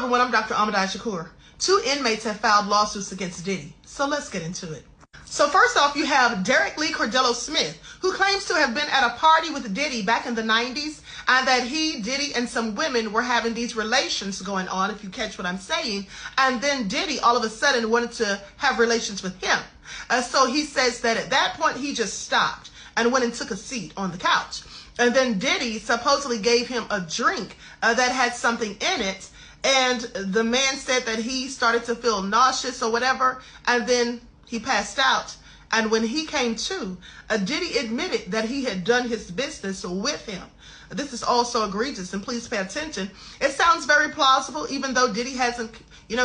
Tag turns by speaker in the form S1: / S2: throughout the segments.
S1: everyone, I'm Dr. Ahmadai Shakur. 2 inmates have filed lawsuits against Diddy. So let's get into it. So first off, you have Derek Lee Cordello Smith, who claims to have been at a party with Diddy back in the 90s, and that he, Diddy, and some women were having these relations going on, if you catch what I'm saying. And then Diddy all of a sudden wanted to have relations with him. So he says that at that point he just stopped and went and took a seat on the couch. And then Diddy supposedly gave him a drink that had something in it. And the man said that he started to feel nauseous or whatever. And then he passed out. And when he came to, Diddy admitted that he had done his business with him. This is also egregious, and please pay attention. It sounds very plausible, even though Diddy hasn't,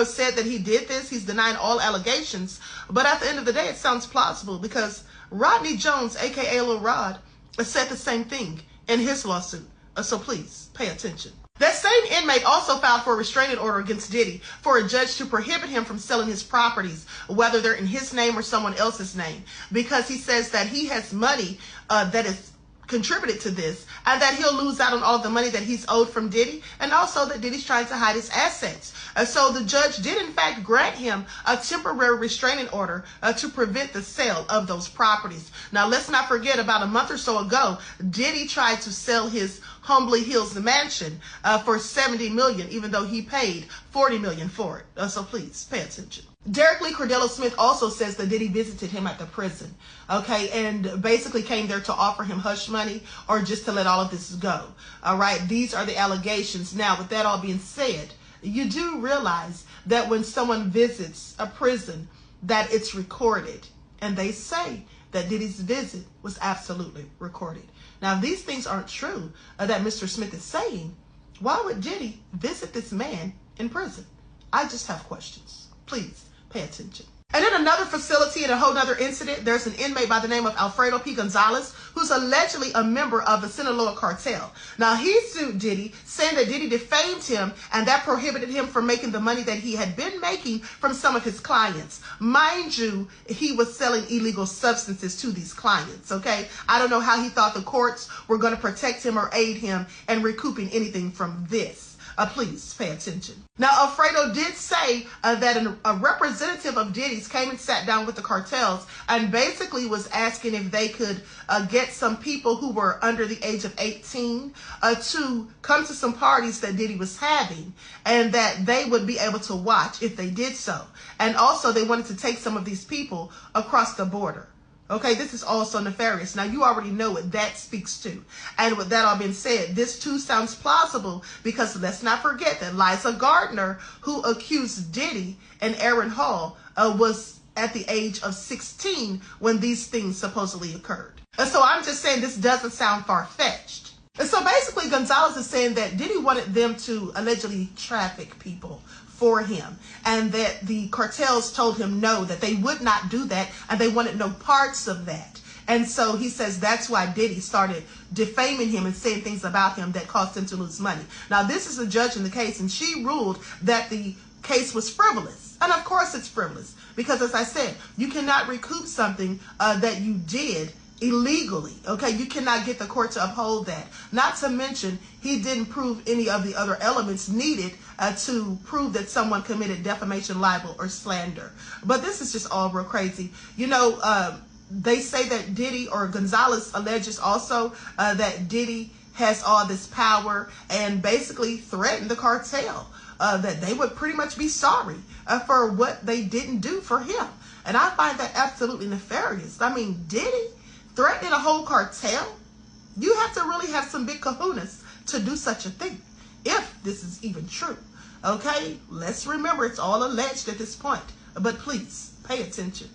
S1: said that he did this. He's denying all allegations. But at the end of the day, it sounds plausible because Rodney Jones, a.k.a. Lil Rod, said the same thing in his lawsuit. So please pay attention. That same inmate also filed for a restraining order against Diddy for a judge to prohibit him from selling his properties, whether they're in his name or someone else's name, because he says that he has money that is contributed to this, and that he'll lose out on all the money that he's owed from Diddy, and also that Diddy's trying to hide his assets. So the judge did in fact grant him a temporary restraining order to prevent the sale of those properties. Now let's not forget, about a month or so ago, Diddy tried to sell his Humbly Hills mansion for $70 million, even though he paid $40 million for it. So please pay attention. Derek Lee Cordello Smith also says that Diddy visited him at the prison, okay, and basically came there to offer him hush money or just to let all of this go. All right, these are the allegations. Now, with that all being said, you do realize that when someone visits a prison, that it's recorded, and they say that Diddy's visit was absolutely recorded. Now, if these things aren't true that Mr. Smith is saying, why would Diddy visit this man in prison? I just have questions. Please pay attention. And in another facility, in a whole other incident, there's an inmate by the name of Alfredo P. Gonzalez, who's allegedly a member of the Sinaloa cartel. Now, he sued Diddy, saying that Diddy defamed him, and that prohibited him from making the money that he had been making from some of his clients. Mind you, he was selling illegal substances to these clients, okay? I don't know how he thought the courts were going to protect him or aid him in recouping anything from this. Please pay attention. Now, Alfredo did say that a representative of Diddy's came and sat down with the cartels and basically was asking if they could get some people who were under the age of 18 to come to some parties that Diddy was having, and that they would be able to watch if they did so. And also they wanted to take some of these people across the border. Okay, this is also nefarious. Now, you already know what that speaks to. And with that all being said, this too sounds plausible, because let's not forget that Liza Gardner, who accused Diddy and Aaron Hall, was at the age of 16 when these things supposedly occurred. And so I'm just saying this doesn't sound far-fetched. And so basically Gonzalez is saying that Diddy wanted them to allegedly traffic people for him, and that the cartels told him no, that they would not do that, and they wanted no parts of that. And so he says that's why Diddy started defaming him and saying things about him that caused him to lose money. Now, this is a judge in the case, and she ruled that the case was frivolous. And of course it's frivolous, because as I said, you cannot recoup something that you did illegally, okay? You cannot get the court to uphold that. Not to mention, he didn't prove any of the other elements needed to prove that someone committed defamation, libel, or slander. But this is just all real crazy. They say that Diddy, or Gonzalez alleges also that Diddy has all this power and basically threatened the cartel, that they would pretty much be sorry for what they didn't do for him. And I find that absolutely nefarious. I mean, Diddy threatening a whole cartel? You have to really have some big kahunas to do such a thing, if this is even true. Okay, let's remember it's all alleged at this point, but please pay attention.